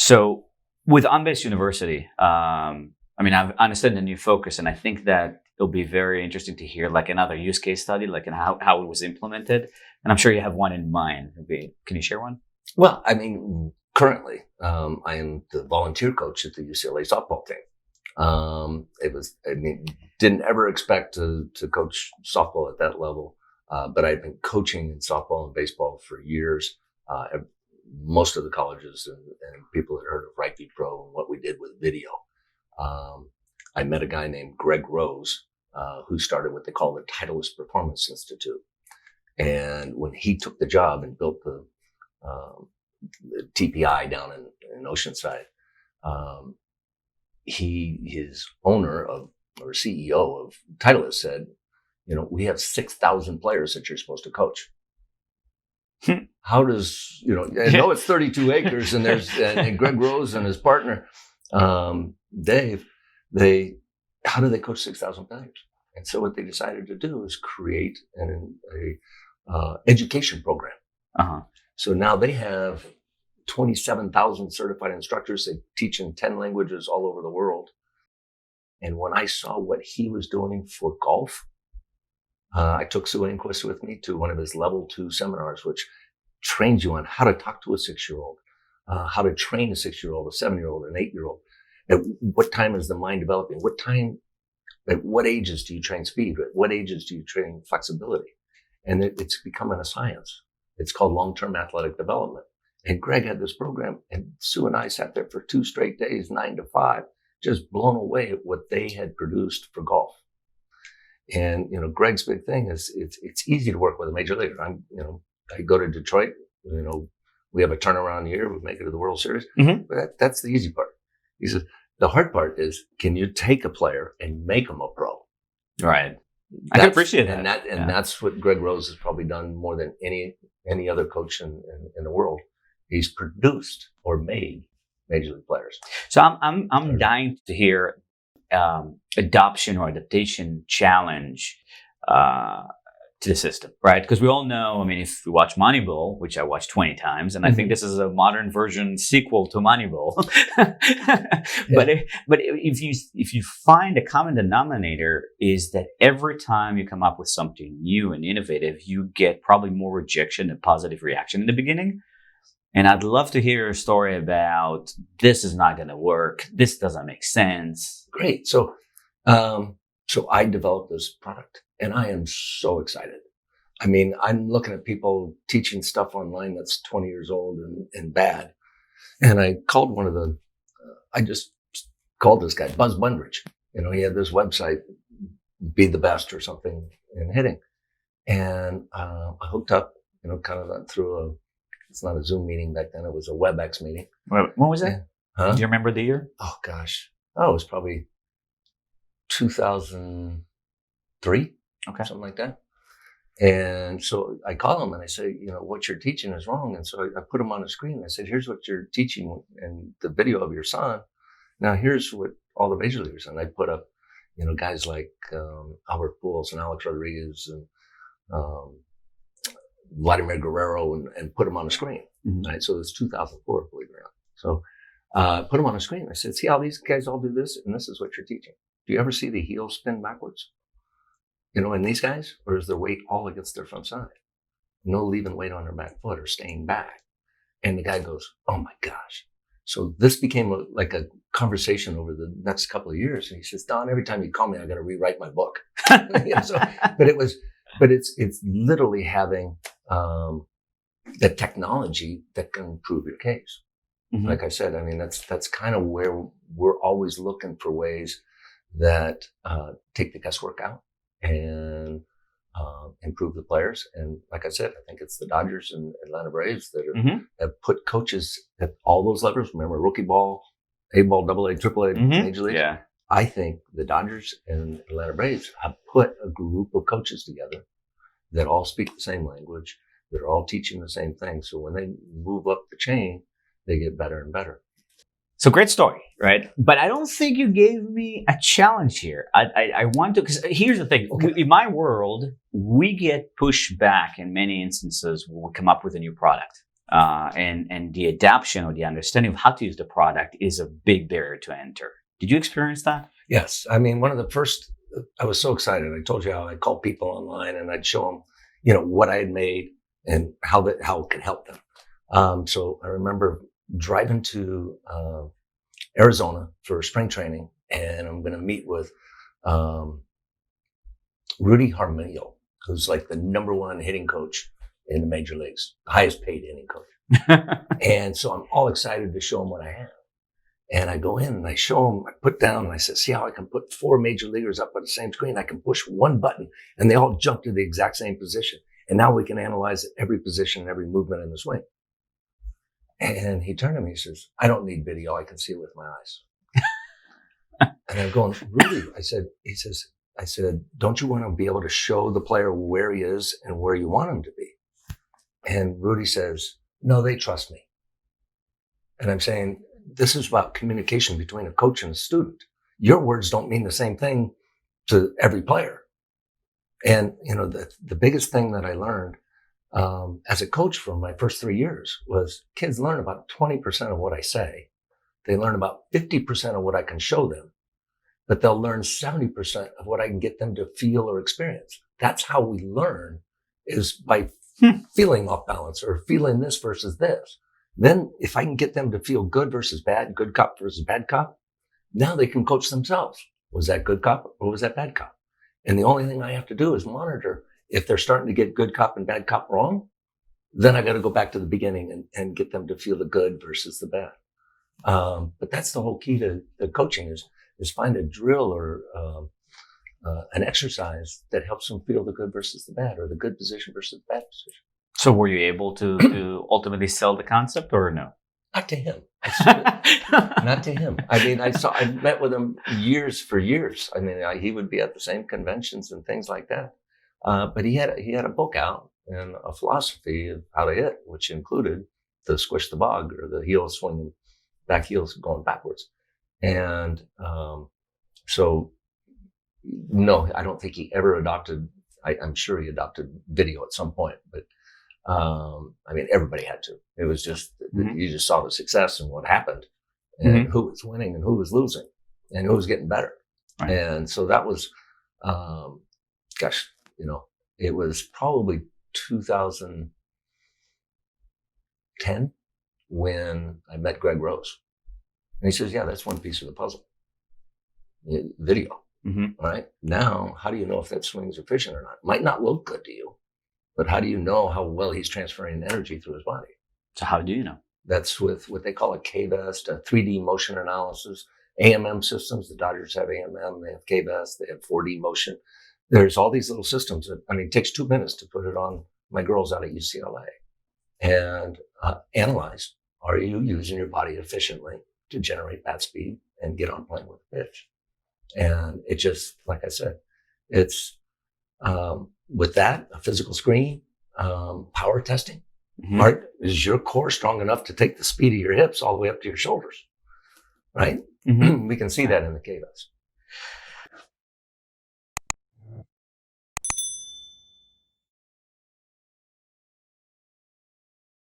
So with On-Base University, I mean, I understand the new focus, and I think that it'll be very interesting to hear like another use case study, like in how it was implemented. And I'm sure you have one in mind. Can you share one? Well, I mean, currently, I am the volunteer coach at the UCLA softball team. Didn't ever expect to coach softball at that level. But I've been coaching in softball and baseball for years. Most of the colleges and people that heard of Rugby Pro and what we did with video. I met a guy named Greg Rose, who started what they call the Titleist Performance Institute. And when he took the job and built the TPI down in Oceanside, his owner or CEO of Titleist said, we have 6,000 players that you're supposed to coach. How does, I know it's 32 acres and there's, and Greg Rose and his partner, Dave, how do they coach 6,000 players? And so what they decided to do is create a education program. Uh-huh. So now they have 27,000 certified instructors. They teach in 10 languages all over the world. And when I saw what he was doing for golf, I took Sue Enquist with me to one of his level 2 seminars, which trains you on how to talk to a 6-year-old, how to train a 6-year-old, a 7-year-old, an 8-year-old. At what time is the mind developing? At what ages do you train speed? At what ages do you train flexibility? And it's becoming a science. It's called long-term athletic development. And Greg had this program, and Sue and I sat there for 2 straight days, 9 to 5, just blown away at what they had produced for golf. And, Greg's big thing is it's easy to work with a major leaguer. I go to Detroit, we have a turnaround year. We make it to the World Series. Mm-hmm. But that's the easy part. He says, the hard part is, can you take a player and make them a pro? Right. I can appreciate that. And that's what Greg Rose has probably done more than any other coach in the world. He's produced or made major league players. So I'm dying to hear adoption or adaptation challenge to the system, right? Because we all know, I mean, if we watch Moneyball, which I watched 20 times, and I think this is a modern version sequel to Moneyball. But if you find a common denominator is that every time you come up with something new and innovative, you get probably more rejection than positive reaction in the beginning. And I'd love to hear a story about this is not going to work. This doesn't make sense. Great. So I developed this product and I am so excited. I mean, I'm looking at people teaching stuff online that's 20 years old and bad. And I called I just called this guy, Buzz Bundridge. He had this website, Be the Best or something in hitting. And I hooked up, kind of through it's not a Zoom meeting back then. It was a WebEx meeting. When was that? Huh? Do you remember the year? Oh, gosh. Oh, it was probably 2003. Okay. Something like that. And so I call him and I say, what you're teaching is wrong. And so I put him on the screen. I said, here's what you're teaching and the video of your son. Now here's what all the major leaguers. And I put up, guys like Albert Pujols and Alex Rodriguez and Vladimir Guerrero and put them on the screen. Mm-hmm. Right. So it's 2004, believe it or not. So put them on the screen. I said, see how these guys all do this? And this is what you're teaching. Do you ever see the heel spin backwards? In these guys? Or is their weight all against their front side? No leaving weight on their back foot or staying back. And the guy goes, oh my gosh. So this became like a conversation over the next couple of years. And he says, Don, every time you call me, I got to rewrite my book. But it's literally having the technology that can improve your case. Mm-hmm. Like I said, I mean, that's kind of where we're always looking for ways that take the guesswork out and improve the players. And like I said, I think it's the Dodgers and Atlanta Braves that have put coaches at all those levels. Remember, rookie ball, A ball, double A, triple A, major league. Yeah. I think the Dodgers and Atlanta Braves have put a group of coaches together that all speak the same language, that are all teaching the same thing. So when they move up the chain, they get better and better. So great story, right? But I don't think you gave me a challenge here. I want to, because here's the thing. Okay. In my world, we get pushed back in many instances when we come up with a new product. and the adoption or the understanding of how to use the product is a big barrier to enter. Did you experience that? Yes. I mean, one of the first, I was so excited. I told you how I called people online and I'd show them, what I had made and how it could help them. So I remember driving to Arizona for spring training, and I'm going to meet with Rudy Harmilio, who's like the number one hitting coach in the major leagues, the highest paid hitting coach. And so I'm all excited to show him what I have. And I go in and I show him, I put down and I said, see how I can put 4 major leaguers up on the same screen? I can push one button and they all jump to the exact same position. And now we can analyze every position and every movement in the swing. And he turned to me, he says, I don't need video. I can see it with my eyes. And I'm going, Rudy, I said, don't you want to be able to show the player where he is and where you want him to be? And Rudy says, no, they trust me. And I'm saying, this is about communication between a coach and a student. Your words don't mean the same thing to every player. And, the biggest thing that I learned as a coach for my first 3 years was kids learn about 20% of what I say. They learn about 50% of what I can show them, but they'll learn 70% of what I can get them to feel or experience. That's how we learn, is by feeling off balance or feeling this versus this. Then if I can get them to feel good versus bad, good cop versus bad cop, now they can coach themselves. Was that good cop or was that bad cop? And the only thing I have to do is monitor. If they're starting to get good cop and bad cop wrong, then I got to go back to the beginning and get them to feel the good versus the bad. But that's the whole key to coaching is find a drill or an exercise that helps them feel the good versus the bad, or the good position versus the bad position. So were you able to ultimately sell the concept or no? Not to him. Not to him. I mean, I met with him for years. I mean, he would be at the same conventions and things like that. But he had a book out and a philosophy of how to hit, which included the squish the bog, or the heel swinging, back heels going backwards. And so, no, I don't think he ever adopted. I'm sure he adopted video at some point, but I mean, everybody had to. It was just, you just saw the success and what happened, and who was winning and who was losing and who was getting better. Right. And so that was, it was probably 2010 when I met Greg Rose. And he says, yeah, that's one piece of the puzzle. Video. All right. Now, how do you know if that swing's efficient or not? It might not look good to you, but how do you know how well he's transferring energy through his body? So how do you know? That's with what they call a K-Vest, a 3D motion analysis, AMM systems. The Dodgers have AMM, they have K-Vest, they have 4D motion. There's all these little systems that, it takes 2 minutes to put it on my girls out at UCLA and analyze, are you using your body efficiently to generate bat speed and get on plane with the pitch? And it just, like I said, it's with that, a physical screen, power testing. Right? Is your core strong enough to take the speed of your hips all the way up to your shoulders? Right? We can see that in the K-Vest.